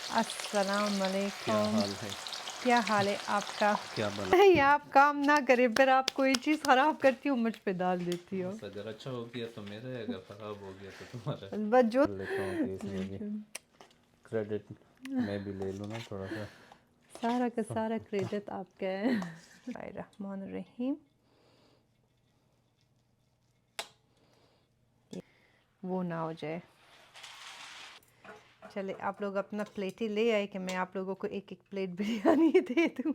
अस्सलाम क्या वालेकुम। हाल है? क्या हाल है आपका? क्या बना? नहीं, आप काम ना करें, फिर आप कोई चीज़ ख़राब करती हो, मुझ पे डाल देती हो। बस अगर अच्छा हो गया तो मेरा है, अगर ख़राब हो गया तो तुम्हारा है। बस जो कर लेता हूँ कि इसमें भी क्रेडिट मैं भी ले लूँ ना थोड़ा सा। सारा का सब सारा क्रेडिट आपका है। रहमान रहीम। वो ना हो जाए। चले, आप लोग अपना प्लेट ही ले आए कि मैं आप लोगों को एक एक प्लेट बिरयानी दे दूँ।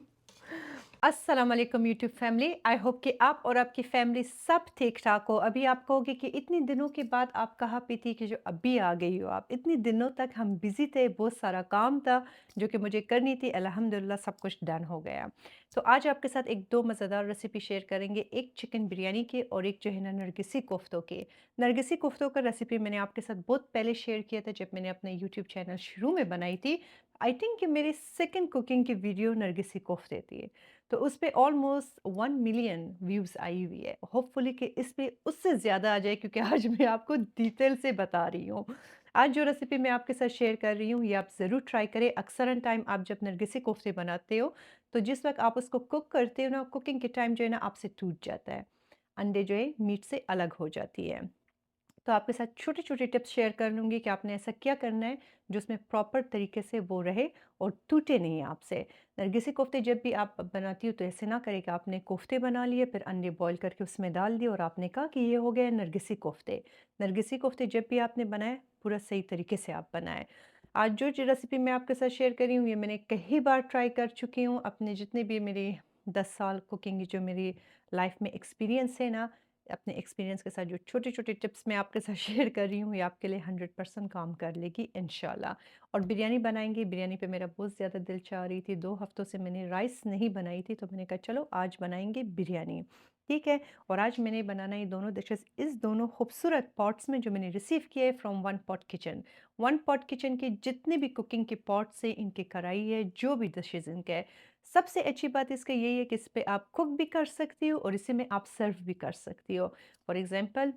अस्सलाम वालेकुम यूट्यूब फैमिली। आई होप कि आप और आपकी फैमिली सब ठीक ठाक हो। अभी आप कहोगे कि इतने दिनों के बाद आप कहाँ पे थी कि जो अभी आ गई हो आप। इतनी दिनों तक हम बिज़ी थे, बहुत सारा काम था जो कि मुझे करनी थी। अल्हम्दुलिल्लाह सब कुछ डन हो गया। तो आज आपके साथ एक दो मज़ेदार रेसिपी शेयर करेंगे, एक चिकन बिरयानी की और एक जो है ना नरगिसी कोफ्तों की। नरगिसी कोफ्तों का रेसिपी मैंने आपके साथ बहुत पहले शेयर किया था जब मैंने अपना यूट्यूब चैनल शुरू में बनाई थी। आई थिंक कि मेरी सेकंड कुकिंग की वीडियो नरगिसी कोफ्ते थी। तो उस पे ऑलमोस्ट 1 मिलियन व्यूज़ आई हुई है। होपफुली कि इस पे उससे ज़्यादा आ जाए, क्योंकि आज मैं आपको डिटेल से बता रही हूँ। आज जो रेसिपी मैं आपके साथ शेयर कर रही हूँ, ये आप ज़रूर ट्राई करें। अक्सरन टाइम आप जब नरगिसी कोफ्ते बनाते हो, तो जिस वक़्त आप उसको कुक करते हो ना, कुकिंग के टाइम जो है ना आपसे टूट जाता है। अंडे जो है मीट से अलग हो जाती है। तो आपके साथ छोटे-छोटे टिप्स शेयर कर लूँगी कि आपने ऐसा क्या करना है जो उसमें प्रॉपर तरीके से वो रहे और टूटे नहीं आपसे। नरगिसी कोफ्ते जब भी आप बनाती हो तो ऐसे ना करें कि आपने कोफ्ते बना लिए, फिर अंडे बॉयल करके उसमें डाल दिए और आपने कहा कि ये हो गए नरगिसी कोफ्ते। नरगिसी कोफ्ते जब भी आपने बनाए, पूरा सही तरीके से आप बनाएँ। आज जो रेसिपी मैं आपके साथ शेयर कर रही हूँ, ये मैंने कई बार ट्राई कर चुकी हूँ। अपने जितने भी मेरे 10 साल कुकिंग की जो मेरी लाइफ में एक्सपीरियंस है ना, अपने एक्सपीरियंस के साथ जो छोटे-छोटे टिप्स मैं आपके साथ शेयर कर रही हूँ, ये आपके लिए 100% काम कर लेगी इंशाल्लाह। और बिरयानी बनाएँगे, बिरयानी पे मेरा बहुत ज़्यादा दिल चाह रही थी। 2 हफ्तों से मैंने राइस नहीं बनाई थी, तो मैंने कहा चलो आज बनाएँगे बिरयानी, ठीक है? और आज मैंने बनाना ये दोनों डिशेज़ इस दोनों खूबसूरत पॉट्स में जो मैंने रिसीव किए from one pot kitchen. One pot kitchen के जितने भी कुकिंग के पॉट्स हैं, इनकी कढ़ाई है, जो भी डिशेज़ इनके है, सबसे अच्छी बात इसका यही है कि इस पे आप कुक भी कर सकती हो और इसी में आप सर्व भी कर सकती हो। फॉर एग्ज़ाम्पल,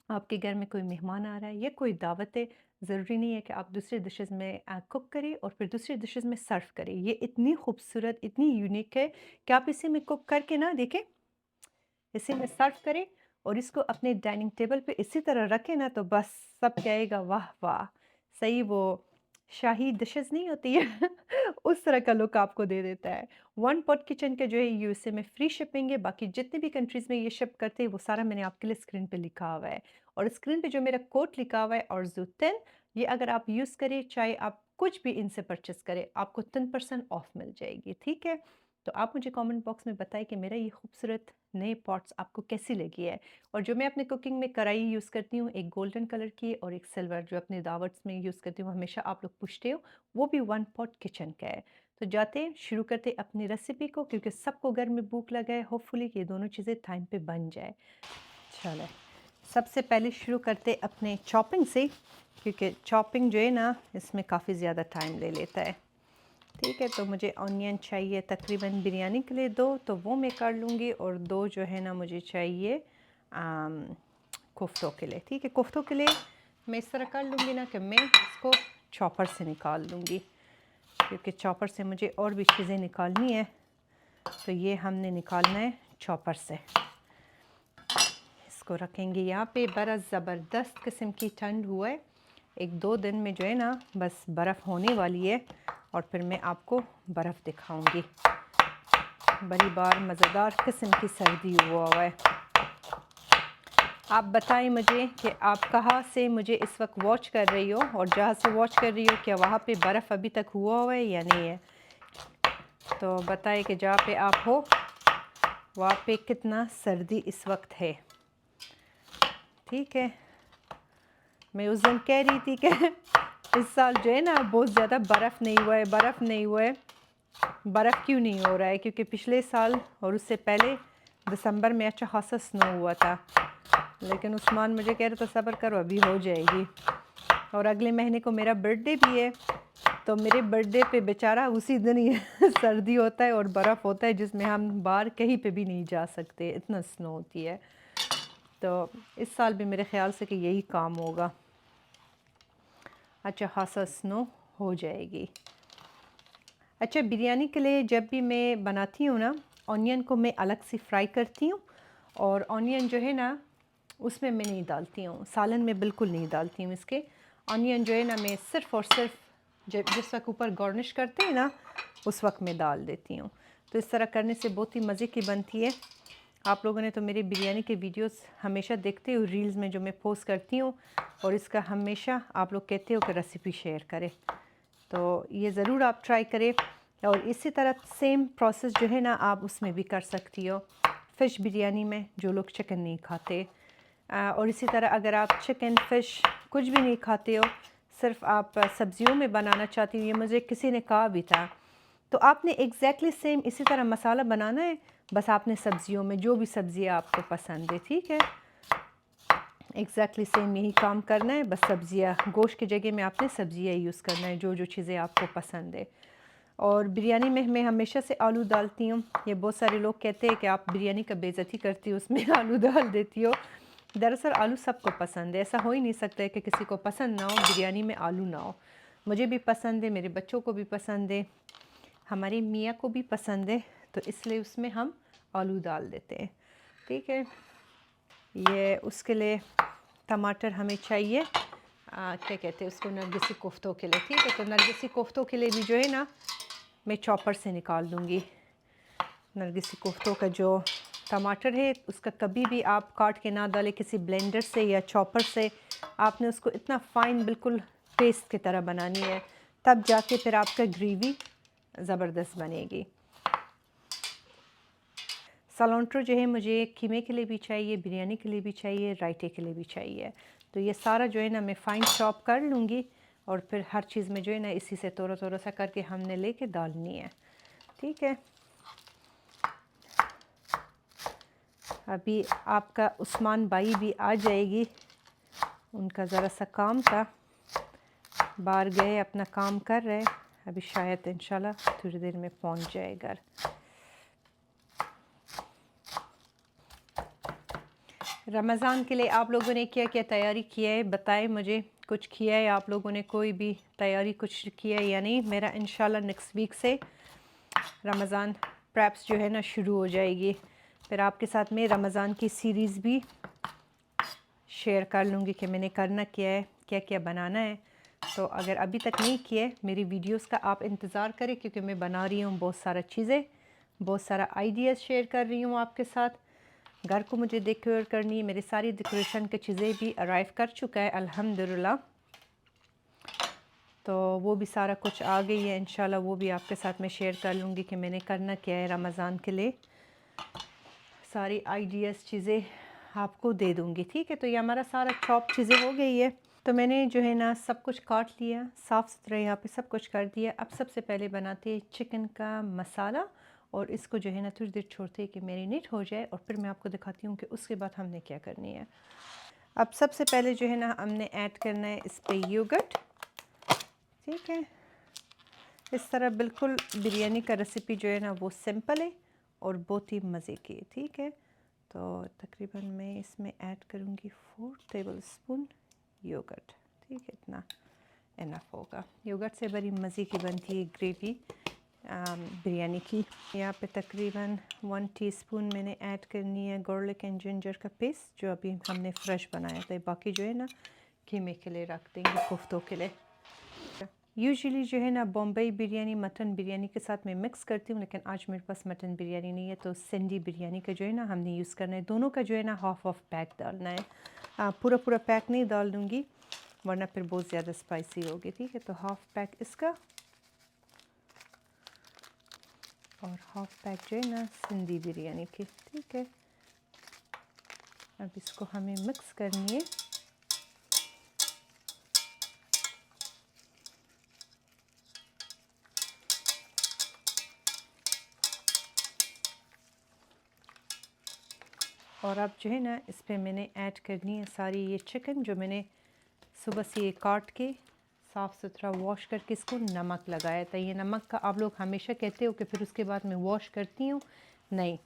आपके घर में कोई मेहमान आ रहा है या कोई दावत है, ज़रूरी नहीं है कि आप दूसरे डिशेज़ में कुक करें और फिर दूसरे डिशेज़ में सर्व करें। ये इतनी खूबसूरत, इतनी यूनिक है कि आप इसी में कुक करके ना देखें, इसी में सर्व करें और इसको अपने डाइनिंग टेबल पे इसी तरह रखें ना, तो बस सब कहेगा वाह वाह! सही वो शाही डिशेज़ नहीं होती है उस तरह का लुक आपको दे देता है। वन पॉट किचन का जो है यूएसए में फ्री शिपिंग है, बाकी जितनी भी कंट्रीज़ में ये शिप करते हैं वो सारा मैंने आपके लिए स्क्रीन पे लिखा हुआ है। और स्क्रीन पे जो मेरा कोड लिखा हुआ है ऑर्ज़ू 10, ये अगर आप यूज़ करें, चाहे आप कुछ भी इनसे परचेज़ करें, आपको 10% ऑफ मिल जाएगी, ठीक है? तो आप मुझे कमेंट बॉक्स में बताएं कि मेरा ये खूबसूरत नए पॉट्स आपको कैसी लगी है। और जो मैं अपने कुकिंग में कढ़ाई यूज़ करती हूँ, एक गोल्डन कलर की है और एक सिल्वर, जो अपने दावत्स में यूज़ करती हूँ, हमेशा आप लोग पूछते हो, वो भी वन पॉट किचन का है। तो जाते हैं शुरू करते हैं अपनी रेसिपी को, क्योंकि सबको घर में भूख लगा है। होपफुली ये दोनों चीज़ें टाइम पे बन जाए। चलो, सबसे पहले शुरू करते हैं अपने चॉपिंग से, क्योंकि चॉपिंग जो है ना इसमें काफ़ी ज़्यादा टाइम ले लेता है। ठीक है, तो मुझे ऑनियन चाहिए तकरीबन बिरयानी के लिए 2, तो वो मैं कर लूँगी। और 2 जो है ना मुझे चाहिए कोफ्तों के लिए। ठीक है, कोफ्तों के लिए मैं इस तरह कर लूँगी ना कि मैं इसको चॉपर से निकाल लूँगी, क्योंकि चॉपर से मुझे और भी चीज़ें निकालनी है, तो ये हमने निकालना है चॉपर से। इसको रखेंगे यहाँ पे। बड़ा ज़बरदस्त किस्म की ठंड हुआ है, 1-2 दिन में जो है ना बस बर्फ़ होने वाली है और फिर मैं आपको बर्फ़ दिखाऊंगी। बड़ी बार मज़ेदार किस्म की सर्दी हुआ है। आप बताएं मुझे कि आप कहाँ से मुझे इस वक्त वॉच कर रही हो, और जहाँ से वॉच कर रही हो क्या वहाँ पे बर्फ़ अभी तक हुआ है या नहीं है। तो बताएं कि जहाँ पे आप हो वहाँ पे कितना सर्दी इस वक्त है। ठीक है, मैं उस दिन कह रही थी कि इस साल जो है ना बहुत ज़्यादा बर्फ़ नहीं हुआ है, बर्फ़ नहीं हुआ है। बर्फ़ क्यों नहीं हो रहा है? क्योंकि पिछले साल और उससे पहले दिसंबर में अच्छा खासा स्नो हुआ था, लेकिन उस्मान मुझे कह रहा था सब्र करो अभी हो जाएगी। और अगले महीने को मेरा बर्थडे भी है, तो मेरे बर्थडे पे बेचारा उसी दिन ही सर्दी होता है और बर्फ़ होता है, जिसमें हम बाहर कहीं पे भी नहीं जा सकते, इतना स्नो होती है। तो इस साल भी मेरे ख़्याल से कि यही काम होगा, अच्छा खासा स्नो हो जाएगी। अच्छा, बिरयानी के लिए जब भी मैं बनाती हूँ ना, ऑनियन को मैं अलग से फ्राई करती हूँ और ऑनियन जो है ना उसमें मैं नहीं डालती हूँ, सालन में बिल्कुल नहीं डालती हूँ इसके। ऑनियन जो है ना मैं सिर्फ़ और सिर्फ जब जिस वक्त ऊपर गार्निश करते हैं ना उस वक्त मैं डाल देती हूँ। तो इस तरह करने से बहुत ही मज़े की बनती है। आप लोगों ने तो मेरी बिरयानी के वीडियोस हमेशा देखते हो, रील्स में जो मैं पोस्ट करती हूँ, और इसका हमेशा आप लोग कहते हो कि रेसिपी शेयर करें, तो ये ज़रूर आप ट्राई करें। और इसी तरह सेम प्रोसेस जो है ना आप उसमें भी कर सकती हो, फ़िश बिरयानी में जो लोग चिकन नहीं खाते। और इसी तरह अगर आप चिकन फ़िश कुछ भी नहीं खाते हो, सिर्फ आप सब्ज़ियों में बनाना चाहती हो, ये मुझे किसी ने कहा भी था, तो आपने एग्जैक्टली सेम इसी तरह मसाला बनाना है, बस आपने सब्ज़ियों में जो भी सब्ज़ियाँ आपको पसंद है, ठीक है, एग्जैक्टली सेम यही काम करना है। बस सब्ज़ियाँ, गोश्त की जगह में आपने सब्ज़ियाँ यूज़ करना है, जो जो चीज़ें आपको पसंद है। और बिरयानी में मैं हमेशा से आलू डालती हूँ। ये बहुत सारे लोग कहते हैं कि आप बिरयानी का बेइज्जती करती हो, उसमें आलू डाल देती हो। दरअसल आलू सबको पसंद है, ऐसा हो ही नहीं सकता है कि किसी को पसंद ना हो बिरयानी में आलू ना हो। मुझे भी पसंद है, मेरे बच्चों को भी पसंद है, हमारी मियाँ को भी पसंद है, तो इसलिए उसमें हम आलू डाल देते हैं, ठीक है। ये उसके लिए टमाटर हमें चाहिए, क्या कहते हैं उसको, नरगिसी कोफ्तों के लिए, ठीक है। तो नरगिसी कोफ्तों के लिए भी जो है ना मैं चॉपर से निकाल दूँगी। नरगिसी कोफ्तों का जो टमाटर है उसका कभी भी आप काट के ना डालें, किसी ब्लेंडर से या चॉपर से आपने उसको इतना फ़ाइन बिल्कुल पेस्ट की तरह बनानी है, तब जाके फिर आपका ग्रेवी ज़बरदस्त बनेगी। सलांट्रो जो है मुझे कीमे के लिए भी चाहिए, बिरयानी के लिए भी चाहिए, रायते के लिए भी चाहिए। तो ये सारा जो है ना मैं फ़ाइन चॉप कर लूँगी और फिर हर चीज़ में जो है ना इसी से थोड़ा थोड़ा सा करके हमने लेके डालनी है, ठीक है। अभी आपका उस्मान भाई भी आ जाएगी, उनका ज़रा सा काम था, बाहर गए अपना काम कर रहे, अभी शायद इंशाल्लाह थोड़ी देर में पहुंच जाए घर। रमज़ान के लिए आप लोगों ने क्या क्या तैयारी किया है बताएं मुझे, कुछ किया है आप लोगों ने, कोई भी तैयारी कुछ किया है या नहीं। मेरा इंशाल्लाह नेक्स्ट वीक से रमज़ान प्रैप्स जो है ना शुरू हो जाएगी, फिर आपके साथ में रमज़ान की सीरीज़ भी शेयर कर लूँगी कि मैंने करना क्या है, क्या क्या बनाना है। तो अगर अभी तक नहीं किए मेरी वीडियोस का आप इंतज़ार करें, क्योंकि मैं बना रही हूँ बहुत सारा चीज़ें, बहुत सारा आइडियाज़ शेयर कर रही हूँ आपके साथ। घर को मुझे डेकोरेट करनी है, मेरी सारी डेकोरेशन की चीज़ें भी अराइव कर चुका है अल्हम्दुलिल्लाह, तो वो भी सारा कुछ आ गई है। इंशाल्लाह वो भी आपके साथ मैं शेयर कर लूँगी कि मैंने करना क्या है रमज़ान के लिए, सारी आइडियाज़ चीज़ें आपको दे दूँगी, ठीक है। तो ये हमारा सारा चॉप चीज़ें हो गई है, तो मैंने जो है ना सब कुछ काट लिया, साफ़ सुथरा यहाँ पे सब कुछ कर दिया। अब सबसे पहले बनाते हैं चिकन का मसाला, और इसको जो है ना थोड़ी देर छोड़ते हैं कि मैरिनेट हो जाए, और फिर मैं आपको दिखाती हूँ कि उसके बाद हमने क्या करनी है। अब सबसे पहले जो है ना हमने ऐड करना है इस पर योगर्ट, ठीक है। इस तरह बिल्कुल बिरयानी का रेसिपी जो है ना वो सिंपल है और बहुत ही मज़े की, ठीक है। तो तकरीबन मैं इसमें ऐड करूँगी 4 टेबलस्पून योगर्ट, ठीक है, इतना इनफ होगा। योगर्ट से बड़ी मज़े की बनती है ग्रेवी बिरयानी की। यहाँ पे तकरीबन 1 टीस्पून मैंने ऐड करनी है गार्लिक एंड जिंजर का पेस्ट, जो अभी हमने फ्रेश बनाया था। बाकी जो है ना कीमे के लिए रख देंगे, कोफ्तों के लिए। यूजुअली जो है ना बॉम्बई बिरयानी मटन बिरयानी के साथ मैं मिक्स करती हूँ, लेकिन आज मेरे पास मटन बिरयानी नहीं है, तो सिंधी बिरयानी का जो है ना हमने यूज़ करना है। दोनों का जो है ना हाफ ऑफ पैक डालना है, पूरा पूरा पैक नहीं डाल दूँगी वरना फिर बहुत ज़्यादा स्पाइसी होगी, ठीक है। तो हाफ पैक इसका और हाफ पैक जो है ना सिंधी बिरयानी की, ठीक है। अब इसको हमें मिक्स करनी है। और अब जो है ना इस पर मैंने ऐड करनी है सारी ये चिकन, जो मैंने सुबह से ये काट के साफ़ सुथरा वॉश करके इसको नमक लगाया था। ये नमक का आप लोग हमेशा कहते हो कि फिर उसके बाद मैं वॉश करती हूँ, नहीं,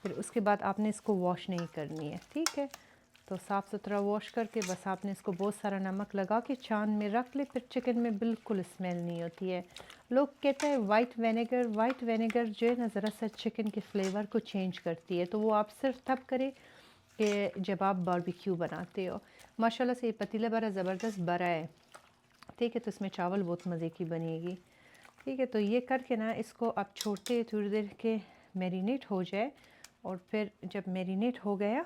फिर उसके बाद आपने इसको वॉश नहीं करनी है, ठीक है। तो साफ़ सुथरा वॉश करके बस आपने इसको बहुत सारा नमक लगा के छान में रख ले, फिर चिकन में बिल्कुल स्मेल नहीं होती है। लोग कहते हैं वाइट विनेगर जो है ना ज़रा सा चिकन के फ्लेवर को चेंज करती है, तो वो आप सिर्फ तब करें कि जब आप बारबेक्यू बनाते हो। माशाल्लाह से ये पतीला बड़ा ज़बरदस्त बड़ा है, ठीक है, तो इसमें चावल बहुत मज़े की बनेगी। ठीक है, तो ये करके ना इसको आप छोड़ते थोड़ी देर के मैरिनेट हो जाए, और फिर जब मैरिनेट हो गया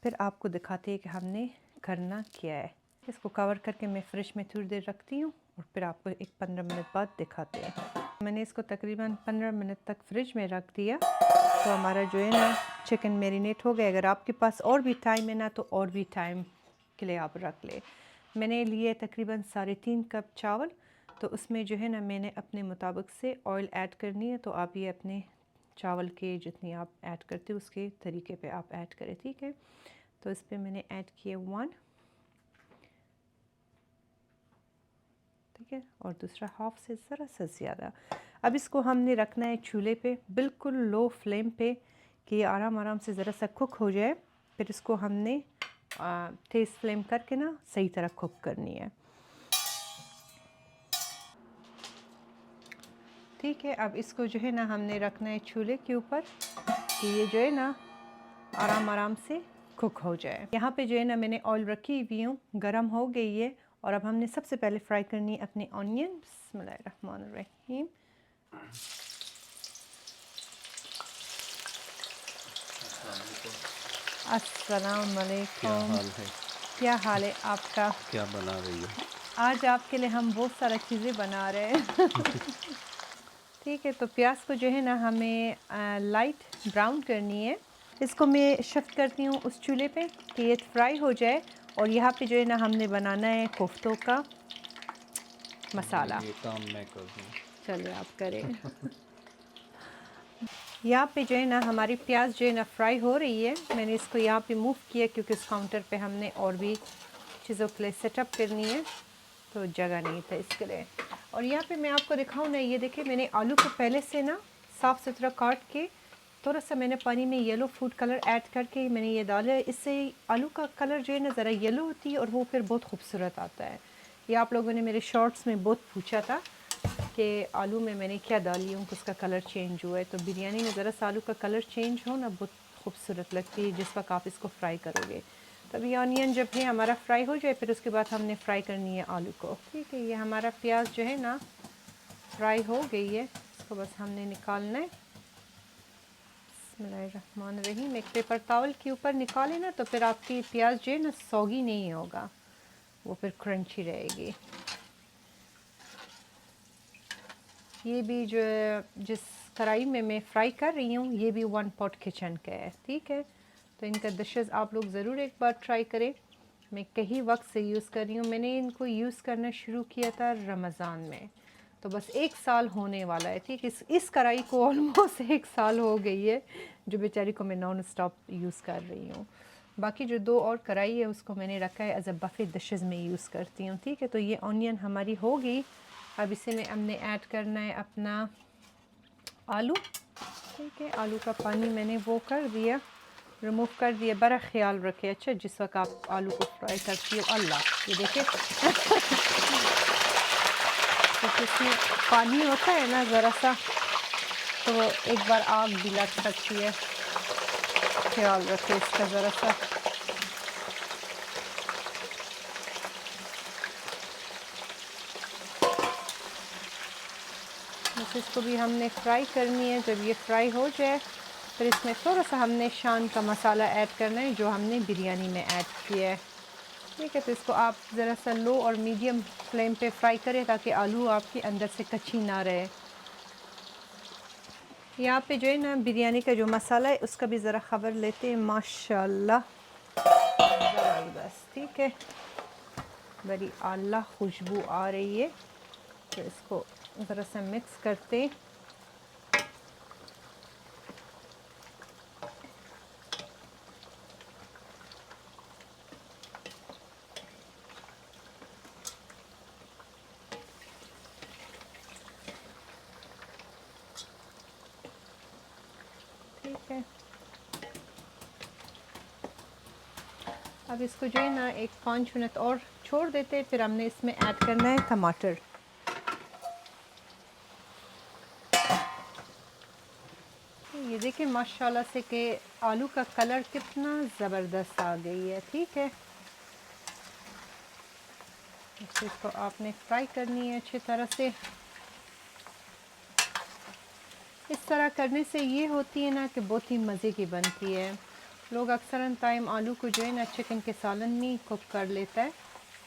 फिर आपको दिखाते हैं कि हमने करना क्या है। इसको कवर करके मैं फ़्रिज में थोड़ी देर रखती हूँ और फिर आपको एक 15 मिनट बाद दिखाते हैं। मैंने इसको तकरीबन 15 मिनट तक फ्रिज में रख दिया, तो हमारा जो है ना चिकन मैरिनेट हो गया। अगर आपके पास और भी टाइम है ना तो और भी टाइम के लिए आप रख ले। मैंने लिए तकरीबन 3.5 कप चावल, तो उसमें जो है ना मैंने अपने मुताबिक से ऑयल ऐड करनी है, तो आप ये अपने चावल के जितनी आप ऐड करते हो उसके तरीके पे आप ऐड करें, ठीक है। तो इस पर मैंने ऐड किए 1, ठीक है, और दूसरा हाफ से ज़रा सा ज़्यादा। अब इसको हमने रखना है चूल्हे पे बिल्कुल लो फ्लेम पे कि ये आराम आराम से ज़रा सा कुक हो जाए। फिर इसको हमने तेज़ फ्लेम करके ना सही तरह कुक करनी है, ठीक है। अब इसको जो है ना हमने रखना है चूल्हे के ऊपर कि ये जो है ना आराम आराम से कुक हो जाए। यहाँ पे जो है ना मैंने ऑयल रखी हुई हूँ, गरम हो गई है, और अब हमने सबसे पहले फ्राई करनी है अपने ऑनियन। बिस्मिल्लाहिर्रहमानिर्रहीम। अस्सलाम क्या वालेकुम। हाल है? क्या हाल है आपका? क्या बना रही हो? आज आपके लिए हम बहुत सारा चीज़ें बना रहे हैं। ठीक है, तो प्याज को जो है ना हमें लाइट ब्राउन करनी है। इसको मैं शिफ्ट करती हूँ उस चूल्हे पे कि ये फ्राई हो जाए, और यहाँ पे जो है ना हमने बनाना है कोफ्तों का मसाला। ये काम मैं कर दूँ। चलिए आप करें। यहाँ पे जो है ना हमारी प्याज जो है ना फ्राई हो रही है। मैंने इसको यहाँ पे मूव किया क्योंकि इस काउंटर पे हमने और भी चीज़ों के लिए सेटअप करनी है, तो जगह नहीं था इसके लिए। और यहाँ पे मैं आपको दिखाऊँ ना, ये देखिए मैंने आलू को पहले से ना साफ़ सुथरा काट के थोड़ा सा मैंने पानी में येलो फूड कलर ऐड करके मैंने ये डाला है। इससे आलू का कलर जो है ना ज़रा येलो होती है और वो फिर बहुत खूबसूरत आता है। ये आप लोगों ने मेरे शॉर्ट्स में बहुत पूछा था कि आलू में मैंने क्या डाली हूँ कि उसका कलर चेंज हुआ है। तो बिरयानी में ज़रा सा आलू का कलर चेंज हो ना बहुत खूबसूरत लगती है जिस वक्त आप इसको फ्राई करोगे। तभी ऑनियन जब है हमारा फ्राई हो जाए फिर उसके बाद हमने फ्राई करनी है आलू को, ठीक है। ये हमारा प्याज जो है ना फ्राई हो गई है, इसको बस हमने निकालना है। बिस्मिल्लाहिर्रहमानिर्रहीम। एक पेपर टॉवल के ऊपर निकाले ना तो फिर आपकी प्याज जो है ना सौगी नहीं होगा, वो फिर क्रंची रहेगी। ये भी जो जिस कढ़ाई में मैं फ्राई कर रही हूँ ये भी 1 पॉट किचन का है, ठीक है। तो इनका डिशेस आप लोग ज़रूर एक बार ट्राई करें। मैं कई वक्त से यूज़ कर रही हूँ, मैंने इनको यूज़ करना शुरू किया था रमज़ान में, तो बस 1 साल होने वाला है, ठीक। इस कढ़ाई को ऑलमोस्ट 1 साल हो गई है जो बेचारी को मैं नॉन स्टॉप यूज़ कर रही हूँ। बाकी जो 2 और कढ़ाई है उसको मैंने रखा है एज अ बफे डिशेज़ में यूज़ करती हूँ, ठीक है। तो ये ऑनियन हमारी होगी। अब इसे में हमने ऐड करना है अपना आलू, ठीक है। आलू का पानी मैंने वो कर दिया, रिमूव कर दिया। बड़ा ख्याल रखें अच्छा जिस वक्त आप आलू को फ्राई करती हो। अल्लाह, ये देखिए तो इसमें पानी होता है ना ज़रा सा, तो एक बार आग भी लग सकती है, ख्याल रखें इसका ज़रा सा। बस इसको भी हमने फ्राई करनी है। जब ये फ्राई हो जाए फिर इसमें थोड़ा सा हमने शान का मसाला ऐड करना है जो हमने बिरयानी में ऐड किया है, ठीक है। तो इसको आप ज़रा सा लो और मीडियम फ्लेम पे फ्राई करें ताकि आलू आपके अंदर से कच्ची ना रहे। यहाँ पे जो है ना बिरयानी का जो मसाला है उसका भी ज़रा ख़बर लेते हैं। माशाल्लाह ज़बरदस्त, ठीक है, बड़ी आला खुशबू आ रही है। तो इसको ज़रा सा मिक्स करते हैं। ठीक है, अब इसको जो है ना एक 5 मिनट और छोड़ देते हैं, फिर हमने इसमें ऐड करना है टमाटर। ये देखिए माशाल्लाह से कि आलू का कलर कितना ज़बरदस्त आ गई है। ठीक है, इसको आपने फ्राई करनी है अच्छी तरह से। इस तरह करने से ये होती है ना कि बहुत ही मज़े की बनती है। लोग अक्सर टाइम आलू को जो है ना चिकन के सालन में कुक कर लेता है,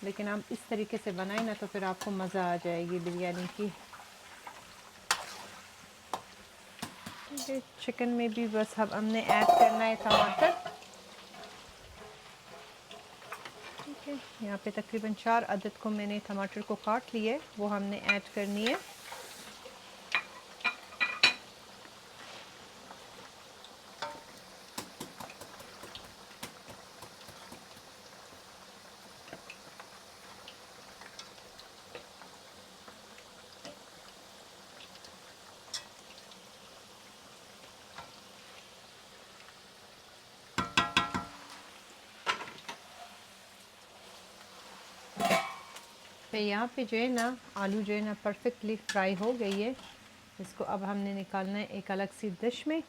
लेकिन आप इस तरीके से बनाए ना तो फिर आपको मज़ा आ जाएगी बिरयानी की। ठीक है, चिकन में भी बस अब हमने ऐड करना है टमाटर। ठीक है, यहाँ पे तकरीबन 4 अदद को मैंने टमाटर को काट लिए, वो हमने ऐड करनी है। फिर यहाँ पे जो है ना आलू जो है ना परफेक्टली फ्राई हो गई है। इसको अब हमने निकालना है एक अलग सी डिश में।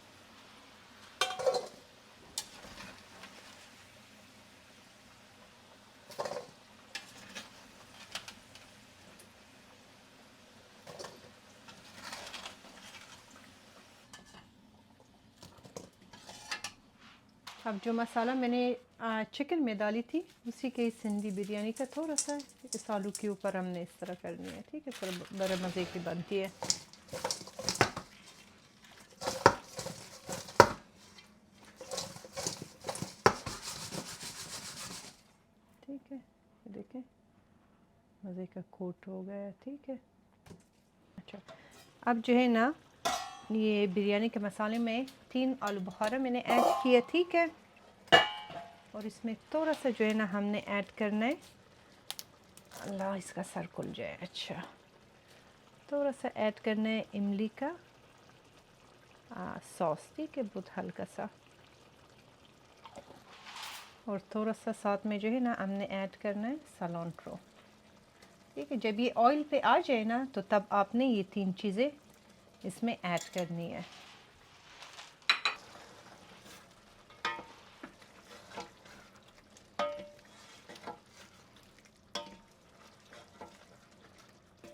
अब जो मसाला मैंने चिकन में डाली थी उसी के सिंधी बिरयानी का थोड़ा सा इस आलू के ऊपर हमने इस तरह करनी है। ठीक है, थोड़ा बड़े मज़े की बनती है। ठीक है, देखें मज़े का कोट हो गया। ठीक है, अच्छा अब जो है ना ये बिरयानी के मसाले में 3 आलू बुखारा मैंने ऐड किया। ठीक है, और इसमें थोड़ा सा जो है ना हमने ऐड करना है, अल्लाह इसका सर खुल जाए, अच्छा थोड़ा सा ऐड करना है इमली का सॉस। ठीक है, बहुत हल्का सा, और थोड़ा सा साथ में जो है ना हमने ऐड करना है सलांट्रो। ठीक है, जब ये ऑयल पे आ जाए ना तो तब आपने ये 3 चीज़ें इसमें ऐड करनी है।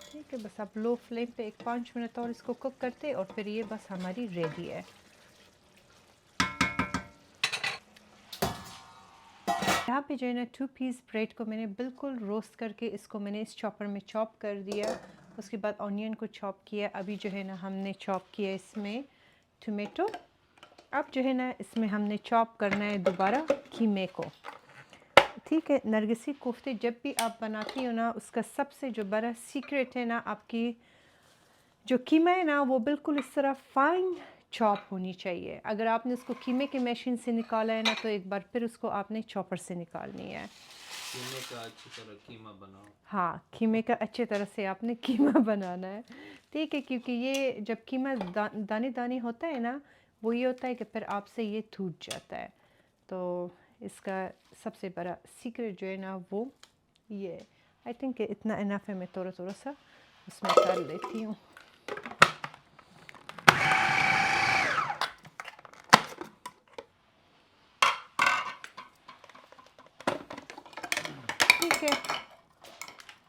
ठीक है, बस आप लो फ्लेम पे एक 5 मिनट और इसको कुक करते और फिर ये बस हमारी रेडी है। यहाँ पे जो है ना 2 पीस ब्रेड को मैंने बिल्कुल रोस्ट करके इसको मैंने इस चॉपर में चॉप कर दिया। उसके बाद ऑनियन को चॉप किया। अभी जो है ना हमने चॉप किया इसमें टोमेटो। अब जो है ना इसमें हमने चॉप करना है दोबारा कीमे को। ठीक है, नरगिसी कोफ्ते जब भी आप बनाती हो ना उसका सबसे जो बड़ा सीक्रेट है ना आपकी जो कीमा है ना वो बिल्कुल इस तरह फाइन चॉप होनी चाहिए। अगर आपने उसको कीमे के मशीन से निकाला है ना तो एक बार फिर उसको आपने चॉपर से निकालनी है। कीमे का अच्छी तरह कीमा बनाओ। हाँ, कीमे का अच्छे तरह से आपने कीमा बनाना है। ठीक है, क्योंकि ये जब कीमा दाने दाने होता है ना वो ये होता है कि फिर आपसे ये टूट जाता है। तो इसका सबसे बड़ा सीक्रेट जो है ना वो ये आई थिंक इतना इनफ है। मैं थोड़ा थोड़ा सा उसमें कर लेती हूँ। ठीक है,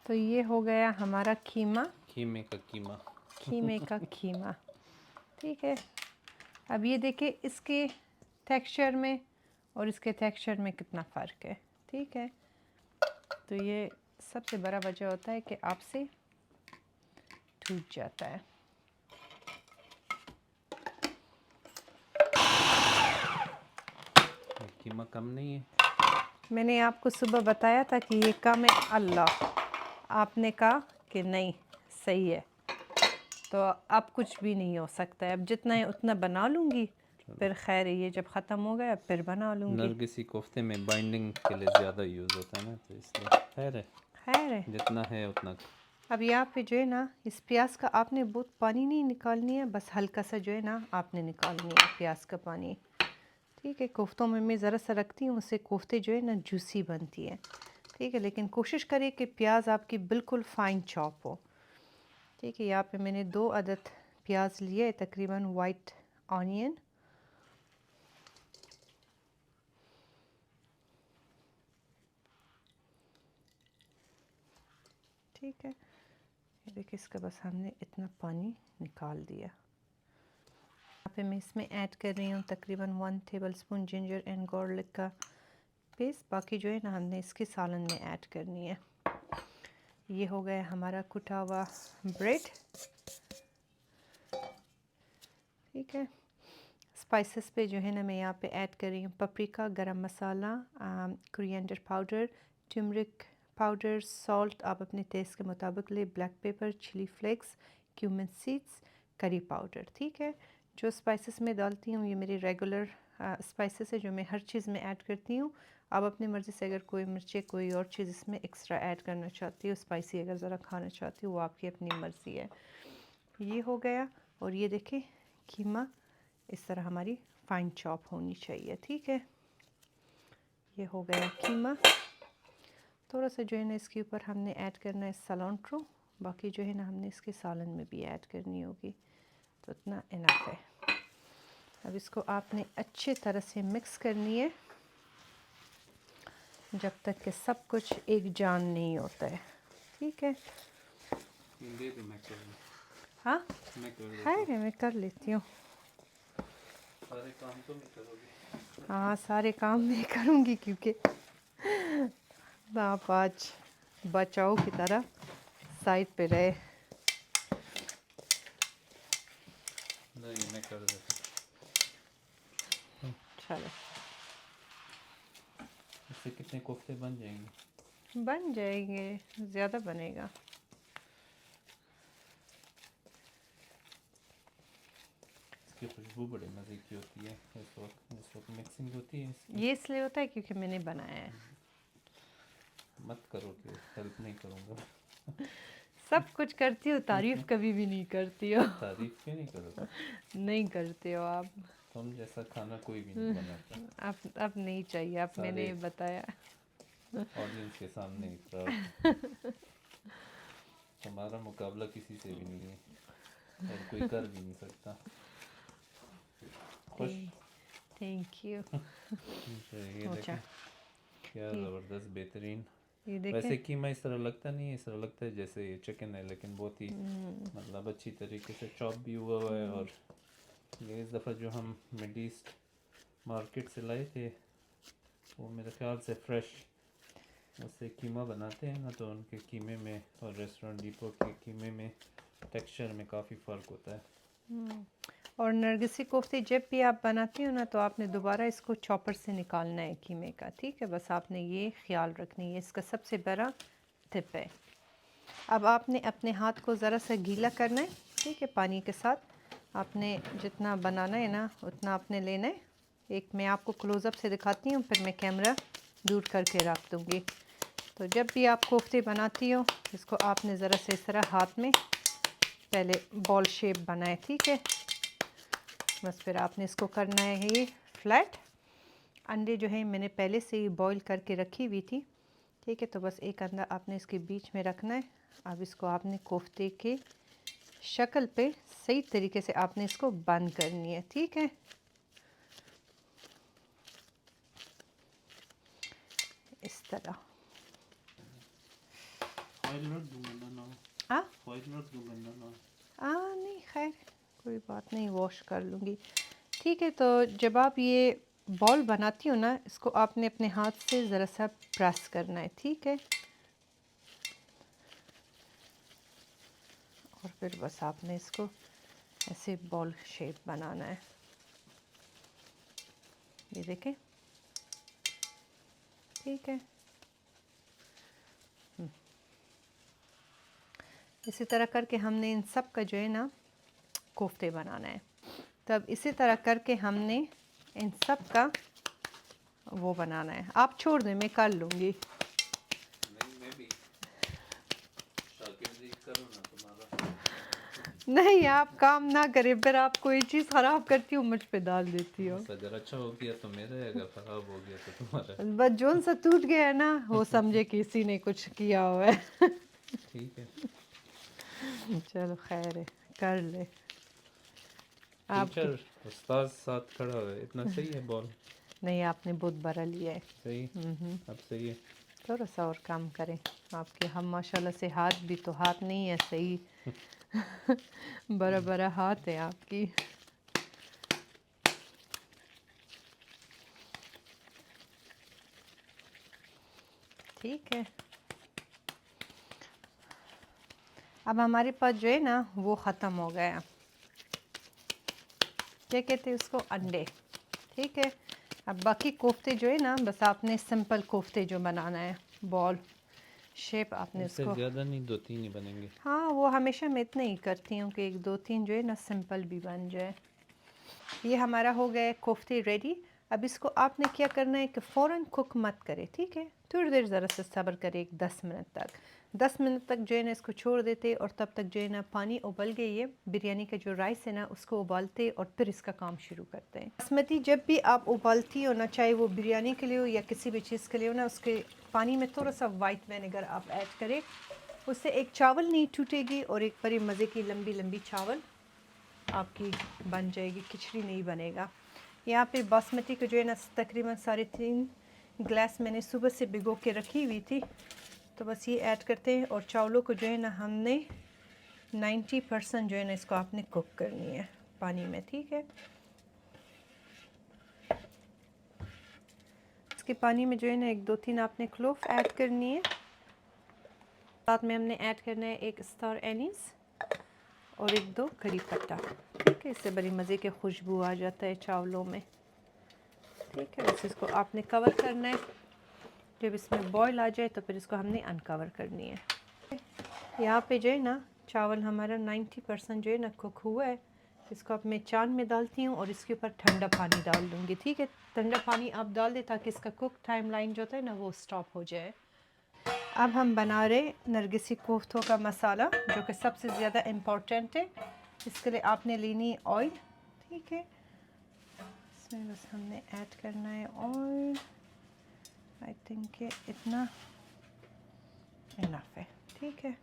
तो ये हो गया हमारा कीमा, कीमे का कीमा। कीमे का कीमा। ठीक है, अब ये देखिए इसके टेक्सचर में और इसके टेक्सचर में कितना फ़र्क है। ठीक है, तो ये सबसे बड़ा वजह होता है कि आपसे टूट जाता है। कीमा कम नहीं है। मैंने आपको सुबह बताया था कि ये कम है, अल्लाह आपने कहा कि नहीं सही है, तो अब कुछ भी नहीं हो सकता है। अब जितना है उतना बना लूँगी, फिर खैर ये जब ख़त्म हो गया फिर बना लूँगी। नरगिसी कोफ्ते में बाइंडिंग के लिए ज़्यादा यूज़ होता है ना, तो इसलिए खैर है, खैर है। जितना है उतना। अब यहाँ पे जो है ना इस प्याज का आपने बहुत पानी नहीं निकालनी है, बस हल्का सा जो है ना आपने निकालनी है प्याज का पानी। ठीक है, कोफ्तों में मैं ज़रा सा रखती हूँ, उससे कोफ्ते जो है ना जूसी बनती है। ठीक है, लेकिन कोशिश करिए कि प्याज आपकी बिल्कुल फ़ाइन चॉप हो। ठीक है, यहाँ पे मैंने 2 अदद प्याज लिए, तकरीबन वाइट ऑनियन। ठीक है, ये देखिए, इसका बस हमने इतना पानी निकाल दिया। यहाँ पे मैं इसमें ऐड कर रही हूँ तकरीबन 1 टेबलस्पून जिंजर एंड गार्लिक का पेस्ट। बाकी जो है ना हमने इसके सालन में ऐड करनी है। ये हो गया हमारा कुटा हुआ ब्रेड। ठीक है, स्पाइसेस पे जो है ना मैं यहाँ पे ऐड कर रही हूँ paprika, garam masala, coriander powder, turmeric powder, salt आप अपने टेस्ट के मुताबिक ले, black pepper, chilli flakes, cumin seeds, curry powder. ठीक है, जो स्पाइसेस मैं डालती हूँ ये मेरी रेगुलर स्पाइसेस है जो मैं हर चीज़ में ऐड करती हूँ। आप अपनी मर्ज़ी से अगर कोई मिर्ची कोई और चीज़ इसमें एक्स्ट्रा ऐड करना चाहती हो, स्पाइसी अगर ज़रा खाना चाहती हो, वो आपकी अपनी मर्ज़ी है। ये हो गया, और ये देखें कीमा इस तरह हमारी फाइन चॉप होनी चाहिए। ठीक है, ये हो गया कीमा। थोड़ा सा जो है ना इसके ऊपर हमने ऐड करना है सलांट्रो, बाकी जो है ना हमने इसके सालन में भी ऐड करनी होगी, तो इतना इनफ है। अब इसको आपने अच्छे तरह से मिक्स करनी है जब तक कि सब कुछ एक जान नहीं होता है। ठीक है, दे दो, मैं कर लूँ। हाँ मैं कर देता हूँ। है, मैं कर लेती हूँ। सारे काम तो मैं करोगी। हाँ, सारे काम मैं करूँगी क्योंकि आप आज बचाओ की तरह साइड पे रहे। नहीं, मैं कर देता हूँ। चलो, इससे कितने कोफ्ते बन जाएंगे? बन जाएंगे, ज़्यादा बनेगा। इसकी खुशबू बड़े मज़े की होती है इस वक्त मिक्सिंग होती है इसकी। ये इसलिए होता है क्योंकि मैंने बनाया है। मत करो कि हेल्प नहीं करूँगा। सब कुछ करती हो, तारीफ कभी भी नहीं करती हो। तारीफ क्यों नहीं करोगे? नहीं करते हो आप। तुम जैसा खाना कोई भी नहीं बनाता। अब नहीं चाहिए, आप मैंने सारे बताया। ऑडियंस के सामने इकरार। तुम्हारा मुकाबला किसी से भी नहीं है और कोई कर भी नहीं सकता। खुश? Thank you. ये अच्छा, देखें क्या ज़बरदस्त बेहतरीन। ये वैसे देखें, कीमा इस तरह लगता नहीं है, इस तरह लगता है जैसे ये चिकन है, लेकिन बहुत ही मतलब अच्छी तरीके से चॉप भी हुआ हुआ है। और ये इस दफ़ा जो हम मिड ईस्ट मार्केट से लाए थे वो मेरे ख्याल से फ्रेश उससे कीमा बनाते हैं ना, तो उनके कीमे में और रेस्टोरेंट डिपो के कीमे में टेक्सचर में काफ़ी फ़र्क होता है। और नरगिसी कोफ्ते जब भी आप बनाती हो ना तो आपने दोबारा इसको चॉपर से निकालना है कीमे का। ठीक है, बस आपने ये ख्याल रखनी है, इसका सबसे बड़ा टिप है। अब आपने अपने हाथ को ज़रा सा गीला करना है। ठीक है, पानी के साथ आपने जितना बनाना है ना उतना आपने लेना है। एक मैं आपको क्लोज़अप से दिखाती हूँ, फिर मैं कैमरा दूर करके रख दूँगी। तो जब भी आप कोफ्ते बनाती हो इसको आपने ज़रा से इस तरह हाथ में पहले बॉल शेप बनाए। ठीक है, बस फिर आपने इसको करना है ये फ्लैट। अंडे जो है मैंने पहले से ही बॉईल करके रखी हुई थी। ठीक है, तो बस एक अंडा आपने इसके बीच में रखना है। अब इसको आपने कोफ्ते के शक्ल पे सही तरीके से आपने इसको बंद करनी है। ठीक है, इस तरह। हाँ नहीं, खैर कोई बात नहीं, वॉश कर लूँगी। ठीक है, तो जब आप ये बॉल बनाती हो ना इसको आपने अपने हाथ से ज़रा सा प्रेस करना है। ठीक है, और फिर बस आपने इसको ऐसे बॉल शेप बनाना है। ये देखें, ठीक है। इसी तरह करके हमने इन सब का जो है ना कोफ्ते बनाना है। तब इसी तरह करके हमने इन सब का वो बनाना है। आप छोड़ दें, मैं कर लूँगी। नहीं, मैं भी शाकिर जी करो ना तुम्हारा। नहीं, आप काम ना करें, फिर आप कोई चीज़ ख़राब करती हो, मुझ पे डाल देती हो। बस अगर अच्छा हो गया तो मेरा है, अगर ख़राब हो गया तो तुम्हारा है। बस जोन सा टूट गया है ना, वो समझे कि इसी ने कुछ किया हुआ है। ठीक है। चलो खैर है, कर ले। आपके टीचर उस्ताद साथ खड़ा है, इतना सही है बॉल। नहीं, आपने बहुत बड़ा लिया है। सही। हम्म, अब सही है। थोड़ा सा और काम करें। आपके हम माशाल्लाह से हाथ भी तो हाथ नहीं है सही। बड़ा बड़ा हाथ है आपकी। ठीक है, अब हमारे पास जो है ना वो ख़त्म हो गया। क्या कहते हैं उसको, अंडे। ठीक है, अब बाकी कोफ्ते जो है ना, बस आपने सिंपल कोफ्ते जो बनाना है, बॉल शेप आपने इससे उसको। ज़्यादा नहीं, 2-3 ही बनेंगे। हाँ, वो हमेशा मैं इतना ही करती हूँ कि 1 2 3 जो है ना सिंपल भी बन जाए। ये हमारा हो गया है कोफ्ते रेडी। अब इसको आपने क्या करना है कि फ़ौरन कुक मत करें, ठीक है, थोड़ी देर ज़रा सा सब्र करें, 10 मिनट तक। 10 मिनट तक जो है ना इसको छोड़ देते, और तब तक जो है ना पानी उबल गई है, बिरयानी का जो राइस है ना उसको उबालते और फिर इसका काम शुरू करते हैं। बासमती जब भी आप उबालती हो ना, चाहे वो बिरयानी के लिए हो या किसी भी चीज़ के लिए हो ना, उसके पानी में थोड़ा सा वाइट विनेगर आप ऐड करें, उससे एक चावल नहीं टूटेगी और एक बड़ी मज़े की लंबी लंबी चावल आपकी बन जाएगी, खिचड़ी नहीं बनेगा। यहाँ पे बासमती को जो है ना तकरीबन 3.5 गिलास मैंने सुबह से भिगो के रखी हुई थी, तो बस ये ऐड करते हैं। और चावलों को जो है ना हमने 90% जो है ना इसको आपने कुक करनी है पानी में, ठीक है। इसके पानी में जो है ना 1 2 3 आपने क्लोव ऐड करनी है। साथ में हमने ऐड करना है 1 स्टार एनीस और 1 2 करी पत्ता, ठीक है। इससे बड़ी मज़े की खुशबू आ जाता है चावलों में, ठीक है। बस इसको आपने कवर करना है, जब इसमें बॉईल आ जाए तो फिर इसको हमने अनकवर करनी है। यहाँ पे जो है ना चावल हमारा 90% जो है ना कुक हुआ है। इसको अब मैं चान में डालती हूँ और इसके ऊपर ठंडा पानी डाल दूँगी, ठीक है। ठंडा पानी आप डाल दें ताकि इसका कुक टाइम लाइन जो होता है ना वो स्टॉप हो जाए। अब हम बना रहे नरगिसी कोफ्तों का मसाला, जो कि सबसे ज़्यादा इम्पोर्टेंट है। इसके लिए आपने लेनी ऑयल, ठीक है। इसमें बस हमने ऐड करना है ऑयल। आई थिंक कि इतना इनफ है, ठीक है।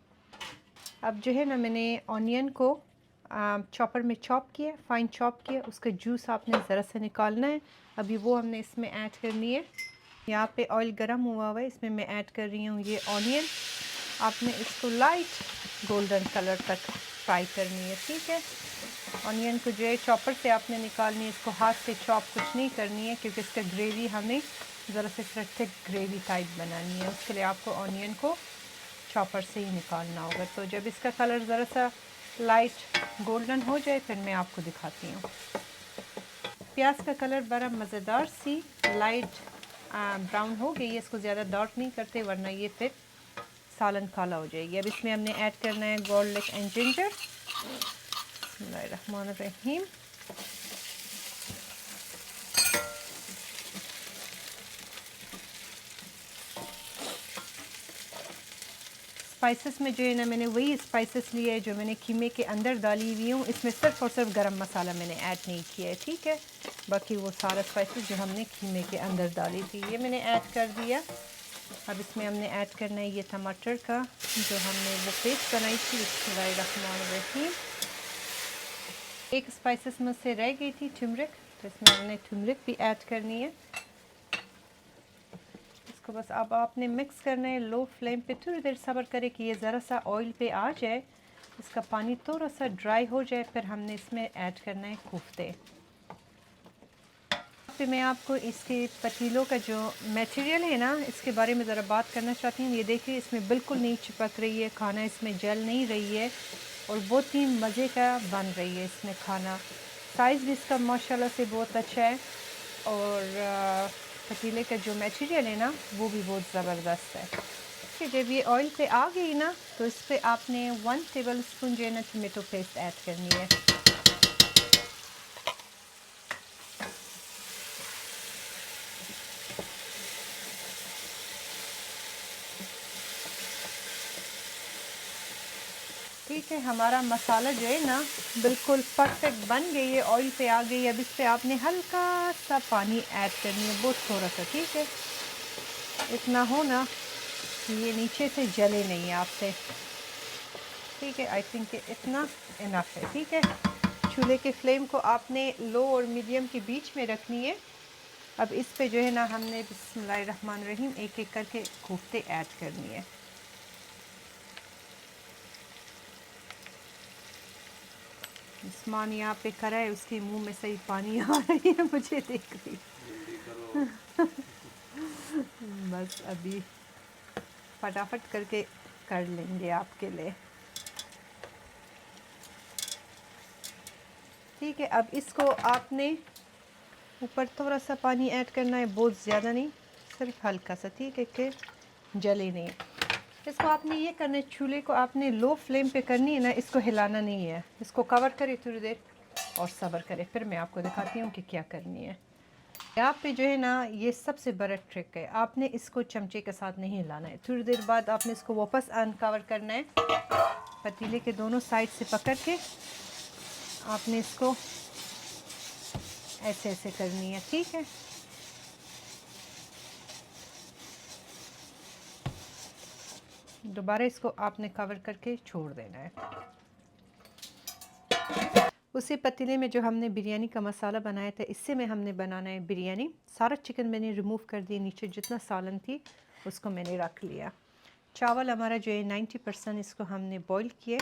अब जो है ना मैंने ऑनियन को चॉपर में चॉप किया, फाइन चॉप किया, उसका जूस आपने ज़रा सा निकालना है। अभी वो हमने इसमें ऐड करनी है। यहाँ पे ऑयल गरम हुआ हुआ है, इसमें मैं ऐड कर रही हूँ ये ऑनियन। आपने इसको लाइट गोल्डन कलर तक फ्राई करनी है, ठीक है। ऑनियन को जो है चॉपर से आपने निकालनी है, इसको हाथ से चॉप कुछ नहीं करनी है, क्योंकि इसका ग्रेवी हमें ज़रा से थिक ग्रेवी टाइप बनानी है। उसके लिए आपको ऑनियन को चॉपर से ही निकालना होगा। तो जब इसका कलर ज़रा सा लाइट गोल्डन हो जाए फिर मैं आपको दिखाती हूँ। प्याज का कलर बड़ा मज़ेदार सी लाइट ब्राउन हो गई है, इसको ज़्यादा डार्क नहीं करते वरना ये फिर सालन काला हो जाएगी। अब इसमें हमने ऐड करना है गार्लिक एंड जिंजर। बिस्मिल्लाहिर्रहमानिर्रहीम। स्पाइसेस में जो है ना मैंने वही स्पाइसेस लिए है जो मैंने कीमे के अंदर डाली हुई हूँ। इसमें सिर्फ और सिर्फ गरम मसाला मैंने ऐड नहीं किया है, ठीक है। बाकी वो सारा स्पाइसेस जो हमने कीमे के अंदर डाली थी ये मैंने ऐड कर दिया। अब इसमें हमने ऐड करना है ये टमाटर का जो हमने वो पेस्ट बनाई थी। बिस्मिल्लाहिर्रहमानिर्रहीम। एक स्पाइसेस मुझसे रह गई थी टर्मरिक, तो इसमें हमने टर्मरिक भी ऐड करनी है। इसको बस अब आपने मिक्स करना है लो फ्लेम पे, थोड़ी देर सब्र करें कि ये ज़रा सा ऑयल पे आ जाए, इसका पानी थोड़ा सा ड्राई हो जाए, फिर हमने इसमें ऐड करना है कोफ्ते। फिर मैं आपको इसके पतीलों का जो मटेरियल है ना इसके बारे में ज़रा बात करना चाहती हूँ। ये देखिए इसमें बिल्कुल नहीं चिपक रही है, खाना इसमें जल नहीं रही है और बहुत ही मज़े का बन रही है इसमें खाना। साइज़ भी इसका माशाल्लाह से बहुत अच्छा है और पतीले का जो मटेरियल है ना वो भी बहुत ज़बरदस्त है। कि जब ये ऑयल पे आ गई ना तो इस पर आपने 1 टेबल स्पून जो है ना टमेटो पेस्ट ऐड करनी है। ठीक है, हमारा मसाला जो है ना बिल्कुल परफेक्ट बन गई है, ऑयल पे आ गई है। अब इस पे आपने हल्का सा पानी ऐड करनी है, बहुत थोड़ा सा, ठीक है। इतना हो ना कि ये नीचे से जले नहीं है आपसे, ठीक है। आई थिंक इतना इनफ है, ठीक है। चूल्हे के फ्लेम को आपने लो और मीडियम के बीच में रखनी है। अब इस पे जो है ना हमने बिस्मिल्लाहिर्रहमानिर्रहीम एक एक करके कोफ्ते ऐड करनी है। उस्मान यहाँ पे खड़ा है, उसके मुंह में से ही पानी आ रही है मुझे देख रही। जल्दी करो। बस अभी फटाफट करके कर लेंगे आपके लिए, ठीक है। अब इसको आपने ऊपर थोड़ा सा पानी ऐड करना है, बहुत ज़्यादा नहीं, सिर्फ हल्का सा, ठीक है, कि जले नहीं। इसको आपने ये करना है, चूल्हे को आपने लो फ्लेम पे करनी है ना, इसको हिलाना नहीं है। इसको कवर करें थोड़ी देर और सब्र करें, फिर मैं आपको दिखाती हूँ कि क्या करनी है। यहाँ पे जो है ना ये सबसे बड़ा ट्रिक है, आपने इसको चमचे के साथ नहीं हिलाना है। थोड़ी देर बाद आपने इसको वापस अनकवर करना है, पतीले के दोनों साइड से पकड़ के आपने इसको ऐसे ऐसे करनी है, ठीक है। दोबारा इसको आपने कवर करके छोड़ देना है। उसी पतीले में जो हमने बिरयानी का मसाला बनाया था, इससे में हमने बनाना है बिरयानी। सारा चिकन मैंने रिमूव कर दिया, नीचे जितना सालन थी उसको मैंने रख लिया। चावल हमारा जो है 90% इसको हमने बॉईल किए।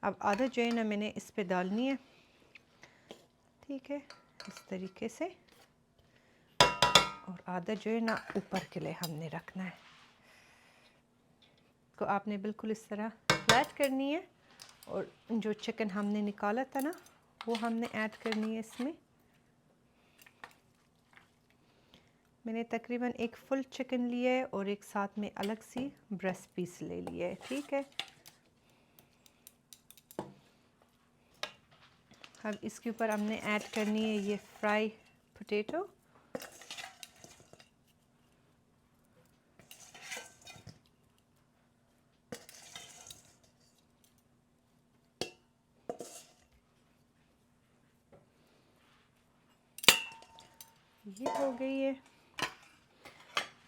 अब आधा जो है ना मैंने इस पे डालनी है, ठीक है, इस तरीके से। और आधा जो है ना ऊपर के लिए हमने रखना है। को आपने बिल्कुल इस तरह फ्लैट करनी है। और जो चिकन हमने निकाला था ना वो हमने ऐड करनी है इसमें। मैंने तकरीबन एक फुल चिकन लिया है और एक साथ में अलग सी ब्रेस्ट पीस ले लिया है, ठीक है। अब इसके ऊपर हमने ऐड करनी है ये फ्राई पोटैटो। ये हो गई है।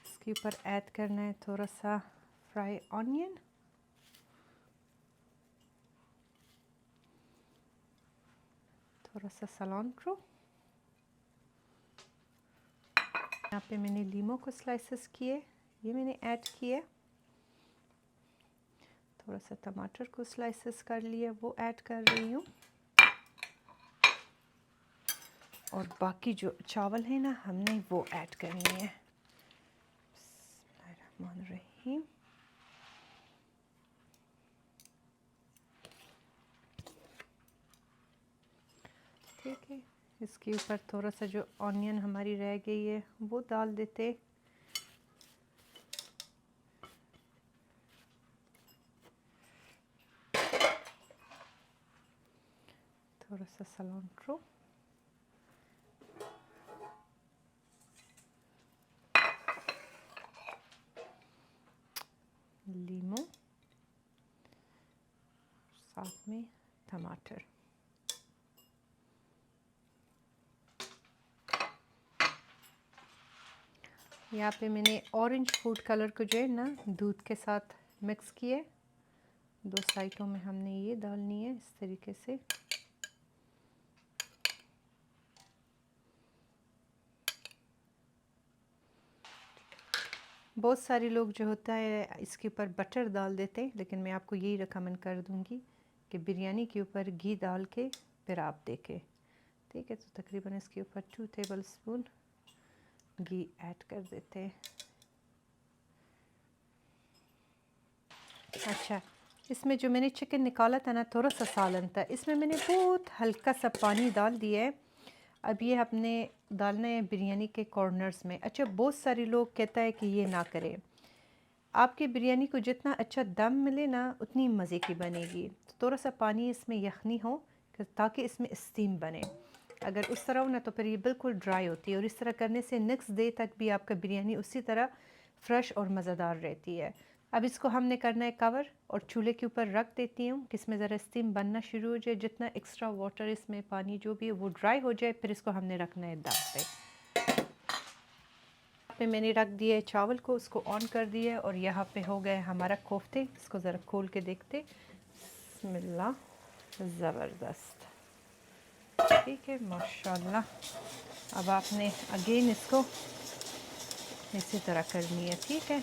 इसके ऊपर ऐड करना है थोड़ा सा फ्राई ऑनियन, थोड़ा सा सलांट्रो। यहाँ पे मैंने लीमो को स्लाइसेस किए, ये मैंने ऐड किए। थोड़ा सा टमाटर को स्लाइसेस कर लिए, वो ऐड कर रही हूँ। और बाकी जो चावल है ना हमने वो ऐड करनी है। बिस्मिल्लाहिर्रहमानिर्रहीम। ठीक है, इसके ऊपर थोड़ा सा जो ऑनियन हमारी रह गई है वो डाल देते। थोड़ा सा सलांट्रो, लीमो, साथ में टमाटर। यहाँ पे मैंने ऑरेंज फूड कलर को जो है ना दूध के साथ मिक्स किए। दो साइडों में हमने ये डालनी है इस तरीके से। बहुत सारे लोग जो होता है इसके ऊपर बटर डाल देते हैं, लेकिन मैं आपको यही रिकमेंड कर दूंगी कि बिरयानी के ऊपर घी डाल के फिर आप देखें, ठीक है। तो तकरीबन इसके ऊपर 2 टेबलस्पून घी ऐड कर देते हैं। अच्छा, इसमें जो मैंने चिकन निकाला था ना थोड़ा सा सालन था, इसमें मैंने बहुत हल्का सा पानी डाल दिया है। अब ये हमने डालना है बिरयानी के कॉर्नर्स में। अच्छा, बहुत सारे लोग कहता है कि ये ना करें। आपकी बिरयानी को जितना अच्छा दम मिले ना उतनी मज़े की बनेगी। तो थोड़ा सा पानी इसमें यखनी हो ताकि इसमें स्टीम बने। अगर उस तरह हो ना तो फिर ये बिल्कुल ड्राई होती है। और इस तरह करने से नेक्स्ट डे तक भी आपका बिरयानी उसी तरह फ्रेश और मज़ेदार रहती है। अब इसको हमने करना है कवर और चूल्हे के ऊपर रख देती हूँ कि इसमें ज़रा स्टीम बनना शुरू हो जाए, जितना एक्स्ट्रा वाटर इसमें पानी जो भी है वो ड्राई हो जाए, फिर इसको हमने रखना है दम पे मैंने रख दिया है चावल को, उसको ऑन कर दिया है और यहाँ पे हो गए हमारा कोफ्ते। इसको ज़रा खोल के देखते। बिस्मिल्लाह, ज़बरदस्त, ठीक है माशाल्लाह। अब आपने अगेन इसको इसी तरह करनी है, ठीक है।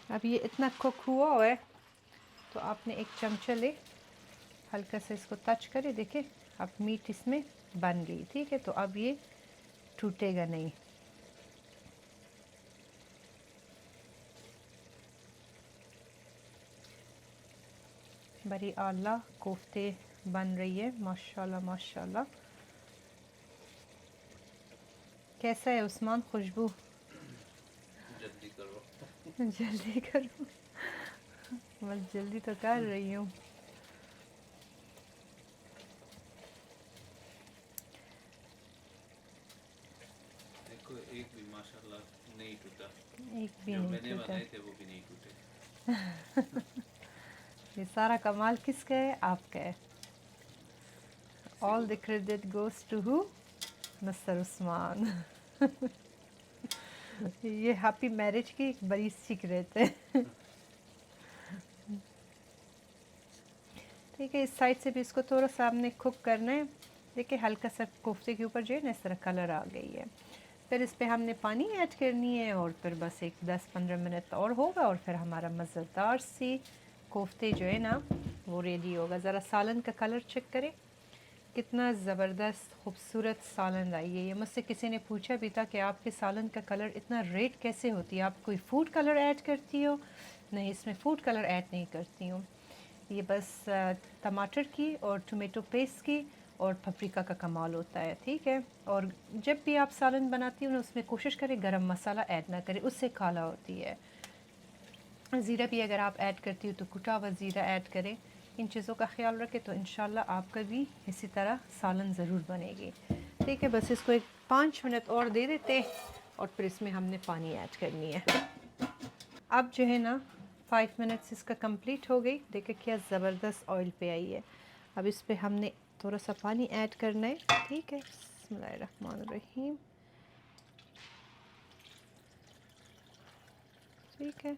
अब ये इतना कुक हुआ है तो आपने एक चमचा ले, हल्का से इसको टच करे, देखे अब मीट इसमें बन गई, ठीक है। तो अब ये टूटेगा नहीं। बड़ी आला कोफ्ते बन रही है माशाल्लाह माशाल्लाह। कैसा है उस्मान खुशबू? जल्दी करो। जल्दी करो, बस जल्दी तो कर रही हूँ। देखो एक भी माशाल्लाह नहीं टूटा, एक भी जो नहीं मैंने टूटा। बनाए थे वो भी नहीं टूटे। ये सारा कमाल किसका है? आपका है। All the credit goes to who? Mister Usman. ये हैप्पी मैरिज की एक बड़ी सीक्रेट है। ठीक है, इस साइड से भी इसको थोड़ा सा हमने कुक करना है। देखिए हल्का सा कोफ्ते के ऊपर जो है ना इस तरह कलर आ गई है। फिर इस पे हमने पानी ऐड करनी है और फिर बस एक 10-15 मिनट और होगा और फिर हमारा मज़ेदार सी कोफ्ते जो है ना वो रेडी होगा। ज़रा सालन का कलर चेक करें, कितना ज़बरदस्त खूबसूरत सालन आई है। ये मुझसे किसी ने पूछा भी था कि आपके सालन का कलर इतना रेड कैसे होती है, आप कोई फूड कलर ऐड करती हो? नहीं, इसमें फ़ूड कलर ऐड नहीं करती हूँ। ये बस टमाटर की और टोमेटो पेस्ट की और पपरिका का कमाल होता है, ठीक है। और जब भी आप सालन बनाती हो ना उसमें कोशिश करें गरम मसाला ऐड ना करें, उससे काला होती है। ज़ीरा भी अगर आप ऐड करती हो तो कुटा हुआ ज़ीरा ऐड करें। इन चीज़ों का ख्याल रखें तो इंशाल्लाह आपका भी इसी तरह सालन ज़रूर बनेगी, ठीक है। बस इसको एक 5 मिनट और दे देते और फिर इसमें हमने पानी ऐड करनी है। अब जो है ना 5 मिनट्स इसका कंप्लीट हो गई। देखिए क्या ज़बरदस्त ऑयल पे आई है। अब इस पे हमने थोड़ा सा पानी ऐड करना है, ठीक है। बिस्मिल्लाहिर्रहमानिर्रहीम, ठीक है।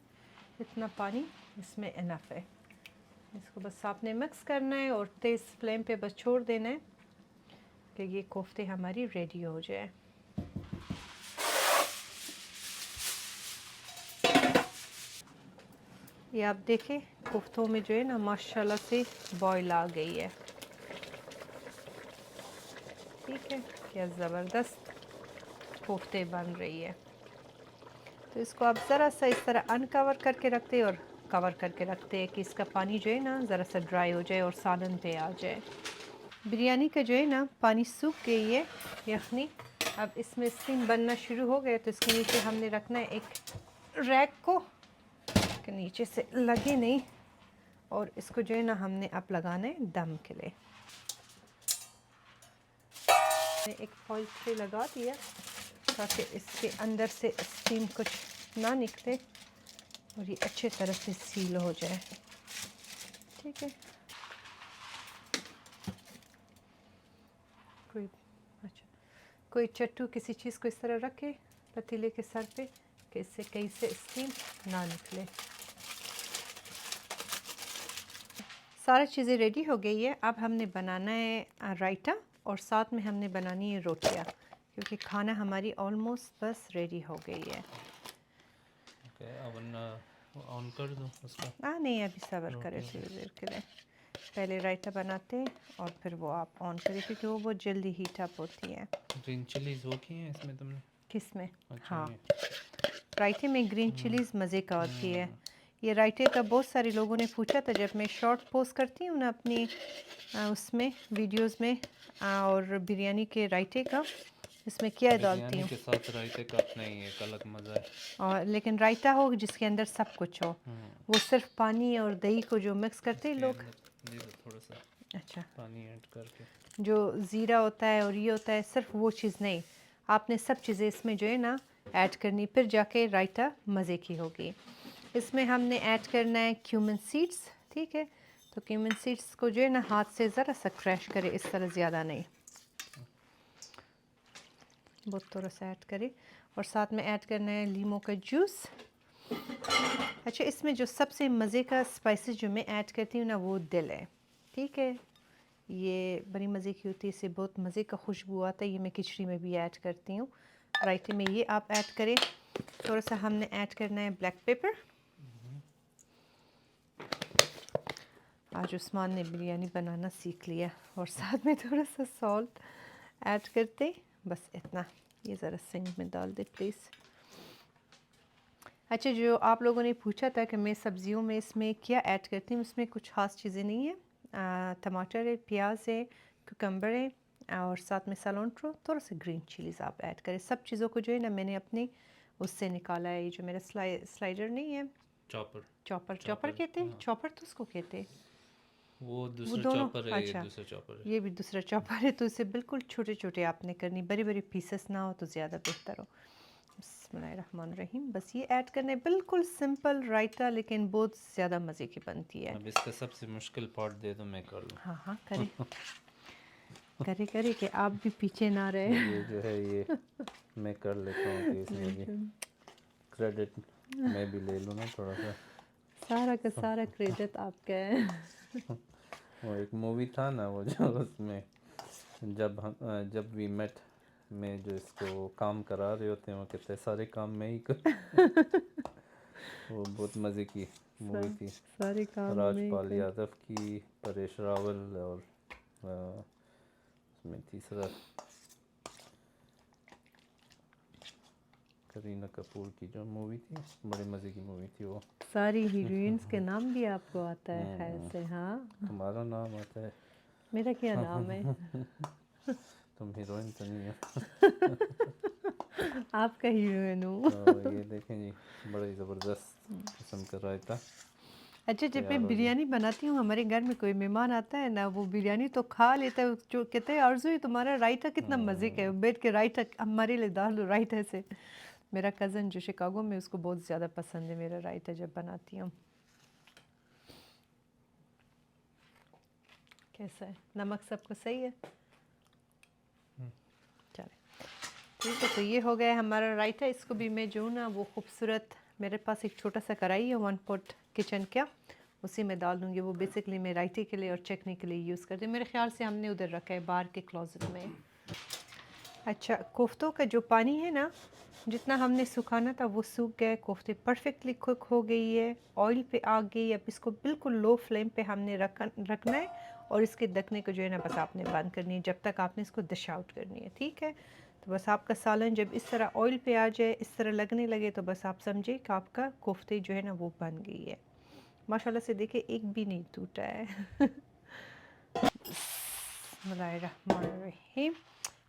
इतना पानी इसमें इनफ है। इसको बस आपने मिक्स करना है और तेज़ फ्लेम पे बस छोड़ देना है कि ये कोफ्ते हमारी रेडी हो जाए। ये आप देखें कोफ्तों में जो है ना माशाल्लाह से बॉयल आ गई है, ठीक है। क्या ज़बरदस्त कोफ्ते बन रही है। तो इसको आप ज़रा सा इस तरह अनकवर करके रखते और कवर करके रखते हैं कि इसका पानी जो है ना ज़रा सा ड्राई हो जाए और सालन पे आ जाए। बिरयानी का जो है ना पानी सूख गई है यखनी। अब इसमें स्टीम बनना शुरू हो गया तो इसके नीचे हमने रखना है एक रैक को कि नीचे से लगे नहीं, और इसको जो है ना हमने अब लगाना है दम के लिए। मैंने एक फॉइल ट्रे लगा दिया ताकि इसके अंदर से स्टीम कुछ ना निकले और ये अच्छे तरह से सील हो जाए, ठीक है। कोई चट्टू किसी चीज़ को इस तरह रखे पतीले के सर पे कि इससे कहीं से स्टीम ना निकले। सारी चीज़ें रेडी हो गई है। अब हमने बनाना है रायता और साथ में हमने बनानी है रोटियां, क्योंकि खाना हमारी ऑलमोस्ट बस रेडी हो गई है। ओके, ओवन ऑन कर दूं उसका? नहीं, अभी सब्र करें थोड़ी देर के लिए। पहले रायता बनाते हैं और फिर वो आप ऑन करें क्योंकि वो बहुत जल्दी हीट अप होती है। ग्रीन चिलीज वो की हैं इसमें तुमने? किस में? अच्छा, हाँ, ये रायते में ग्रीन चिलीज़ मज़े का होती है। ये रायते का बहुत सारे लोगों ने पूछा था जब मैं शॉर्ट पोस्ट करती हूँ ना अपनी उसमें वीडियोस में और बिरयानी के रायते का इसमें क्या डालती बिरयानी हूँ। के साथ रायते का अपना ही एक अलग मज़ा है। और लेकिन रायता हो जिसके अंदर सब कुछ हो, वो सिर्फ पानी और दही को जो मिक्स करते हैं इसके लोग। अंदर दे दो थोड़ा सा अच्छा, पानी ऐड करके। जो ज़ीरा होता है और ये होता है सिर्फ वो चीज़ नहीं, आपने सब चीज़ें इसमें जो है ना ऐड करनी, फिर जाके रायता मज़े की होगी। इसमें हमने ऐड करना है क्यूमिन सीड्स, ठीक है। तो क्यूमिन सीड्स को जो है ना हाथ से ज़रा सा क्रैश करे, इस तरह ज़्यादा नहीं, बहुत थोड़ा सा ऐड करें। और साथ में ऐड करना है लीमों का जूस। अच्छा, इसमें जो सबसे मज़े का स्पाइसेस जो मैं ऐड करती हूँ ना वो दिल है, ठीक है। ये बड़ी मज़े की होती है, इससे बहुत मज़े का खुशबू आता है। ये मैं खिचड़ी में भी ऐड करती हूँ, रायते में ये आप ऐड करें। थोड़ा सा हमने ऐड करना है ब्लैक पेपर। आज उस्मान ने बिरयानी बनाना सीख लिया। और साथ में थोड़ा सा सॉल्ट ऐड करते, बस इतना। ये ज़रा सिंक में डाल दे प्लीज़। अच्छा, जो आप लोगों ने पूछा था कि मैं सब्ज़ियों में इसमें क्या ऐड करती हूँ, इसमें कुछ ख़ास चीज़ें नहीं है। टमाटर है, प्याज है, कुकम्बर है, और साथ में सलांट्रो, थोड़ा सा ग्रीन चिलीज़ आप ऐड करें। सब चीज़ों को जो है ना मैंने अपने उससे निकाला है। ये जो मेरा स्लाइडर नहीं है, चॉपर। चॉपर चॉपर, कहते हैं, हाँ। चॉपर तो उसको कहते हैं, वो वो दूसरा दोनों। चॉपर है, ये अच्छा, दूसरा चॉपर है। ये भी दूसरा चॉपर है। तो इसे बिल्कुल छोटे छोटे आपने करनी, बड़ी बड़ी पीसेस ना हो तो ज़्यादा बेहतर हो। बिस्मिल्लाहिर्रहमानिर्रहीम। बस ये ऐड करने, बिल्कुल सिंपल रायता, लेकिन बहुत ज़्यादा मज़े की बनती है। अब इसका सबसे मुश्किल पार्ट दे दो, मैं कर लूँ। हाँ हाँ, करे करे करे कि आप भी पीछे ना रहे। ये जो है ये मैं कर लेता हूँ कि इसमें भी क्रेडिट मैं भी ले लूँ ना थोड़ा सा। सारा का सारा क्रेडिट आपका है। वो एक मूवी था ना, वो जो उसमें जब वी मेट में जो इसको काम करा रहे होते हैं, वो कहते हैं सारे काम मैं ही कर। वो बहुत मज़े की मूवी थी। सारे काम में राजपाल यादव की, परेश रावल, और उसमें तीसरा करीना कपूर की जो मूवी थी, बड़ी मज़े की मूवी थी वो। सारी हीरोइंस के नाम भी आपको आता है खैर से। हाँ, तुम्हारा नाम आता है? मेरा क्या नाम है? तुम हीरोइन तो नहीं हो। आपका हीरोइन हूँ। तो ये देखें जी, बड़ी ज़बरदस्त किस्म का रायता अच्छा, जब तैयार मैं हो गया। बिरयानी बनाती हूँ, हमारे घर में कोई मेहमान आता है ना, वो बिरयानी तो खा लेता है, जो कहते हैं आरज़ू, ये तुम्हारा रायता कितना मज़े का है, बैठ के रायता हमारे लिए डाल लो रायता से। मेरा कज़न जो शिकागो में, उसको बहुत ज़्यादा पसंद है मेरा रायता जब बनाती हूँ। कैसा है, नमक सबको सही है? चले, ठीक है। तो ये हो गया हमारा रायता। इसको भी मैं जो ना वो खूबसूरत, मेरे पास एक छोटा सा कढ़ाई है 1 पॉट किचन का, उसी में डाल दूँगी। वो बेसिकली मैं रायते के लिए और चटनी के लिए यूज़ करती हूँ। मेरे ख्याल से हमने उधर रखा है बाहर के क्लोज़ेट में। अच्छा, कोफ्तों का जो पानी है ना, जितना हमने सुखाना था वो सूख गया है। कोफ्ते परफेक्टली कुक हो गई है, ऑयल पे आ गई। अब इसको बिल्कुल लो फ्लेम पे हमने रखना है, और इसके ढकने को जो है ना बस आपने बंद करनी है जब तक आपने इसको डिश आउट करनी है, ठीक है। तो बस आपका सालन जब इस तरह ऑयल पे आ जाए, इस तरह लगने लगे, तो बस आप समझे कि आपका कोफ्ते जो है ना वो बन गई है। माशाल्लाह से देखिए, एक भी नहीं टूटा है। बिस्मिल्लाहिर्रहमानिर्रहीम।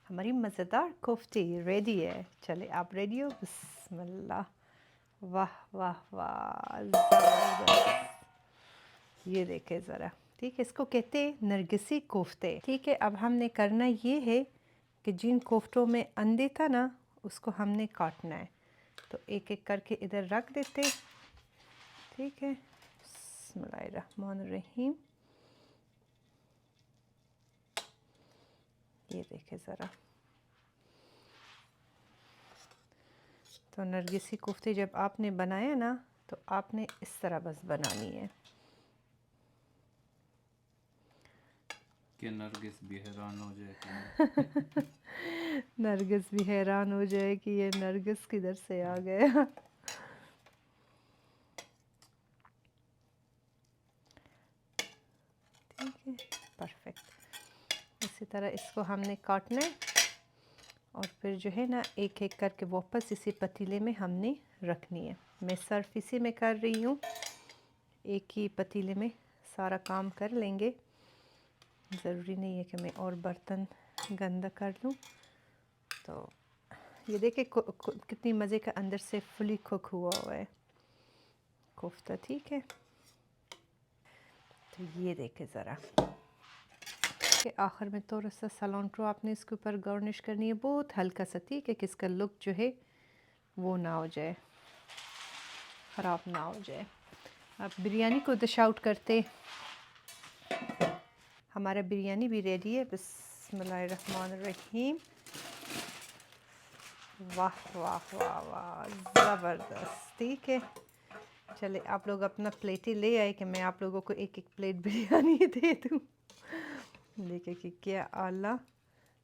हमारी मज़ेदार कोफ्ती रेडी है। चले, आप रेडी हो? बिस्मिल्लाह। वाह वाह वाह, ज़बरदस्त। ये देखे ज़रा, ठीक है। इसको कहते हैं नरगिसी कोफ्ते, ठीक है। अब हमने करना ये है कि जिन कोफ्तों में अंडे था ना, उसको हमने काटना है। तो एक एक करके इधर रख देते, ठीक है। बिस्मिल्लाहिर्रहमानिर्रहीम। ये देखे ज़रा। तो नरगिसी कोफ्ते जब आपने बनाया ना, तो आपने इस तरह बस बनानी है। कि नरगिस भी हैरान हो जाए कि नरगिस भी हैरान हो जाए कि ये नरगिस किधर से आ गया। ठीक है, परफेक्ट। इसी तरह इसको हमने काटना है, और फिर जो है ना एक एक करके वापस इसी पतीले में हमने रखनी है। मैं सर्फ इसी में कर रही हूँ, एक ही पतीले में सारा काम कर लेंगे। ज़रूरी नहीं है कि मैं और बर्तन गंदा कर लूँ। तो ये देखिए कितनी मज़े का अंदर से फुली कुक हुआ हुआ है कोफ्ता, ठीक है। तो ये देखे ज़रा, के आखिर में थोड़ा सा सलांट्रो आपने इसके ऊपर गार्निश करनी है, बहुत हल्का सा, ठीक है, कि इसका लुक जो है वो ना हो जाए, ख़राब ना हो जाए। अब बिरयानी को डिश आउट करते, हमारा बिरयानी भी रेडी है। बिस्मिल्लाहिर्रहमानिर्रहीम। वाह वाह वाह वाह, ज़बरदस्त। ठीक है, चले आप लोग अपना प्लेट ही ले आए कि मैं आप लोगों को एक एक प्लेट बिरयानी दे दूँ। देखिए कि क्या आला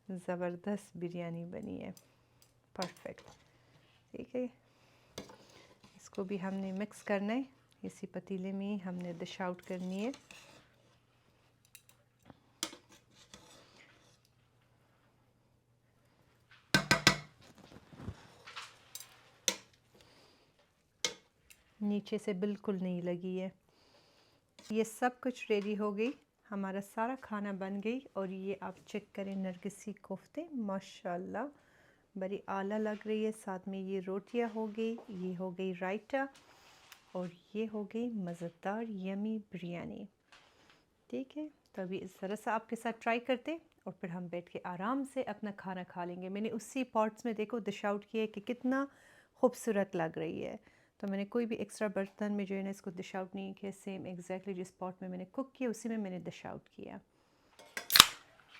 ज़बरदस्त बिरयानी बनी है, परफेक्ट। ठीक है, इसको भी हमने मिक्स करना है, इसी पतीले में ही हमने डिश आउट करनी है। नीचे से बिल्कुल नहीं लगी है। ये सब कुछ रेडी हो गई, हमारा सारा खाना बन गई। और ये आप चेक करें, नरगिसी कोफ्ते माशाल्लाह बड़ी आला लग रही है। साथ में ये रोटियां हो गई, ये हो गई रायता, और ये हो गई मज़ेदार यमी बिरयानी। ठीक है, तो अभी इस तरह से आपके साथ ट्राई करते और फिर हम बैठ के आराम से अपना खाना खा लेंगे। मैंने उसी पॉट्स में देखो डिश आउट किया है कि कितना खूबसूरत लग रही है। तो मैंने कोई भी एक्स्ट्रा बर्तन में जो है ना इसको डिश आउट नहीं किया, सेम एग्जैक्टली जिस पॉट में मैंने कुक किया उसी में मैंने डिश आउट किया।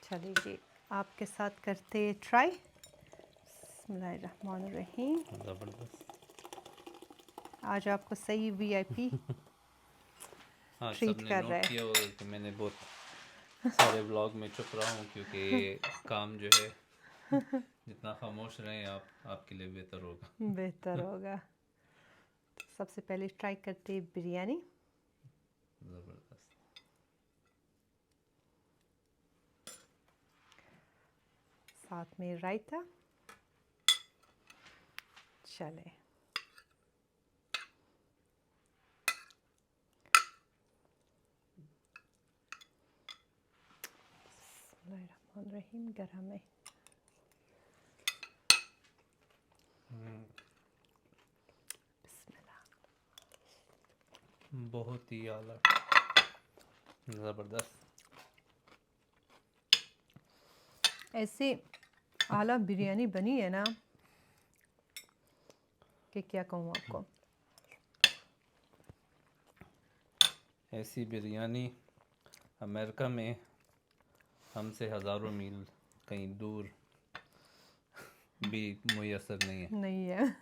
चलिए जी, आपके साथ करते ट्राई। बिस्मिल्लाहिर्रहमानिर्रहीम। ज़बरदस्त। आज आपको सही वीआईपी हाँ, ट्रीट सबने कर रहा नोट है। किया होगा कि मैंने बहुत सारे व्लॉग में चुप रहा हूँ, क्योंकि ये काम जो है जितना खामोश रहें आप, आपके लिए बेहतर होगा। बेहतर होगा। सबसे पहले ट्राई करते हैं बिरयानी। ज़बरदस्त। साथ में रायता। चले, बिस्मिल्लाहिर्रहमानिर्रहीम। गरम है, बिस्मिल्लाह। बहुत ही आला, ज़बरदस्त। ऐसे आला बिरयानी बनी है ना कि क्या कहूँ आपको। ऐसी बिरयानी अमेरिका में हमसे हज़ारों मील कहीं दूर भी मुयसर नहीं है। नहीं है।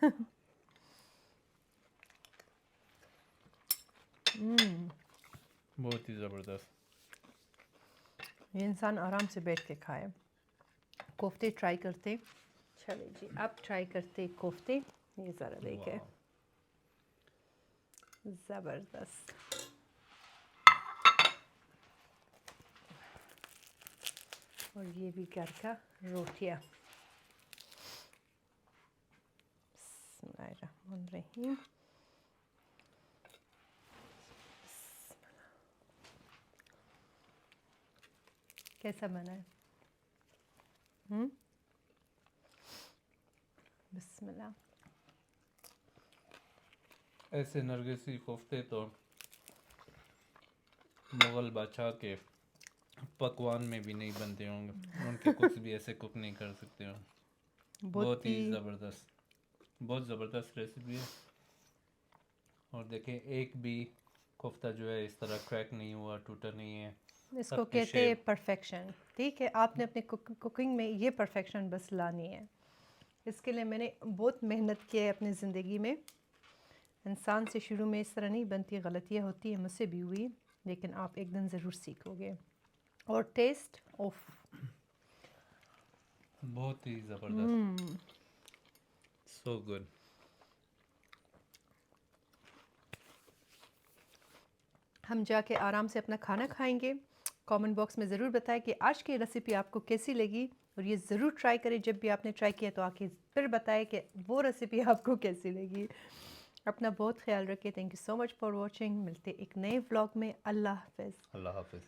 बहुत ही ज़बरदस्त। ये इंसान आराम से बैठ के खाए। कोफ्ते ट्राई करते। चलिए जी, अब ट्राई करते कोफ्ते। ये ज़रा देखें, वाह, ज़बरदस्त। और ये भी घर का रोटियां। बिस्मिल्लाहिर्रहमानिर्रहीम। कैसा बना है? बिस्मिल्लाह। ऐसे नरगिसी कोफ्ते तो मुग़ल बादशाह के पकवान में भी नहीं बनते होंगे, उनके कुक्स भी ऐसे कुक नहीं कर सकते होंगे। बहुत ही ज़बरदस्त, बहुत ज़बरदस्त रेसिपी है। और देखें, एक भी कोफ्ता जो है इस तरह क्रैक नहीं हुआ, टूटा नहीं है। इसको सबके कहते हैं शेप, परफेक्शन। ठीक है, आपने अपने कुकिंग में ये परफेक्शन बस लानी है। इसके लिए मैंने बहुत मेहनत की है अपनी ज़िंदगी में। इंसान से शुरू में इस तरह नहीं बनती, गलतियाँ होती हैं, मुझसे भी हुई, लेकिन आप एक दिन ज़रूर सीखोगे। और टेस्ट ऑफ बहुत ही ज़बरदस्त, सो गुड। हम जाके आराम से अपना खाना खाएंगे। कमेंट बॉक्स में ज़रूर बताएं कि आज की रेसिपी आपको कैसी लगी, और ये ज़रूर ट्राई करें। जब भी आपने ट्राई किया तो आके फिर बताएं कि वो रेसिपी आपको कैसी लगी। अपना बहुत ख्याल रखें। Thank you so much for watching. मिलते एक नए व्लॉग में। अल्लाह हाफ़िज़। अल्लाह हाफ़िज़।